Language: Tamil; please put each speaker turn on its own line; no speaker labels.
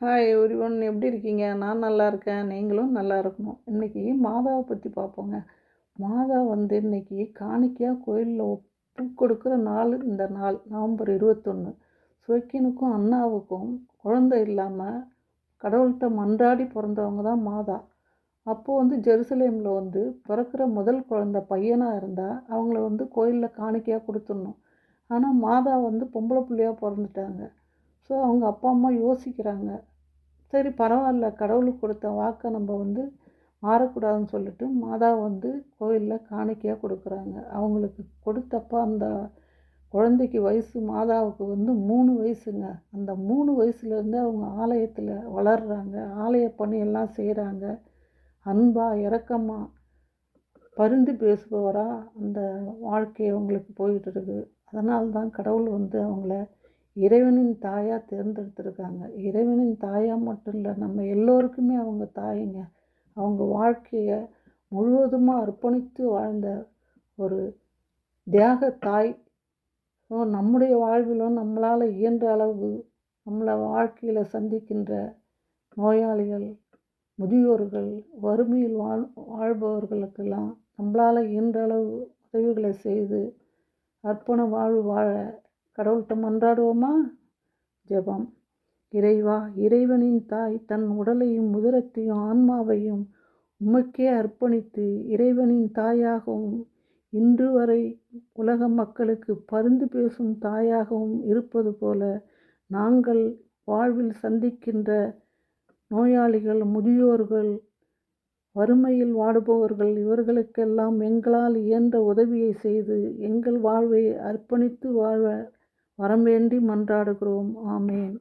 ஹாய் எவ்ரிவன், எப்படி இருக்கீங்க? நான் நல்லா இருக்கேன். நீங்களும் நல்லா இருக்கணும். இன்றைக்கி மாதாவை பற்றி பார்ப்போங்க. மாதா இன்றைக்கி காணிக்கையாக கோயிலில் பூ கொடுக்குற நாள். இந்த நாள் நவம்பர் 21. சுவைக்கினுக்கும் அண்ணாவுக்கும் குழந்தை இல்லாமல் கடவுள்கிட்ட மன்றாடி பிறந்தவங்க தான் மாதா. அப்போது ஜெருசலேமில் பிறக்கிற முதல் குழந்தை பையனாக இருந்தால் அவங்கள கோயிலில் காணிக்கையாக கொடுத்துடணும். ஆனால் மாதா பொம்பளை பிள்ளையாக பிறந்துட்டாங்க. ஸோ அவங்க அப்பா அம்மா யோசிக்கிறாங்க, சரி பரவாயில்ல, கடவுளுக்கு கொடுத்த வாக்கை நம்ம மாறக்கூடாதுன்னு சொல்லிட்டு மாதா கோயிலில் காணிக்கையாக கொடுக்குறாங்க. அவங்களுக்கு கொடுத்தப்ப அந்த குழந்தைக்கு வயசு, மாதாவுக்கு 3 வயசுங்க. அந்த 3 வயசுலேருந்து அவங்க ஆலயத்தில் வளர்கிறாங்க. ஆலய பணியெல்லாம் செய்கிறாங்க. அன்பாக இரக்கமாக பரிந்து பேசுபவராக அந்த வாழ்க்கை அவங்களுக்கு போயிட்டு இருக்குது. அதனால்தான் கடவுள் அவங்கள இறைவனின் தாயாக தேர்ந்தெடுத்திருக்காங்க. இறைவனின் தாயாக மட்டும் இல்லை, நம்ம எல்லோருக்குமே அவங்க தாய்ங்க. அவங்க வாழ்க்கையை முழுவதுமாக அர்ப்பணித்து வாழ்ந்த ஒரு தியாக தாய். ஸோ நம்முடைய வாழ்விலும் நம்மளால் இயன்ற அளவு நம்மளை வாழ்க்கையில் சந்திக்கின்ற நோயாளிகள், முதியோர்கள், வறுமையில் வாழ்பவர்களுக்கெல்லாம் நம்மளால் இயன்ற அளவு உதவிகளை செய்து அர்ப்பண வாழ்வு வாழ கடவுள்கிட்ட மன்றாடுவோமா? ஜெபம். இறைவா, இறைவனின் தாய் தன் உடலையும் உதிரத்தையும் ஆன்மாவையும் உமக்கே அர்ப்பணித்து இறைவனின் தாயாகவும் இன்று வரை உலக மக்களுக்கு பரிந்து பேசும் தாயாகவும் இருப்பது போல நாங்கள் வாழ்வில் சந்திக்கின்ற நோயாளிகள், முதியோர்கள், வறுமையில் வாடுபவர்கள் இவர்களுக்கெல்லாம் எங்களால் இயன்ற உதவியை செய்து எங்கள் வாழ்வை அர்ப்பணித்து வாழ வரம் வேண்டி மன்றாடுகிறோம். ஆமேன்.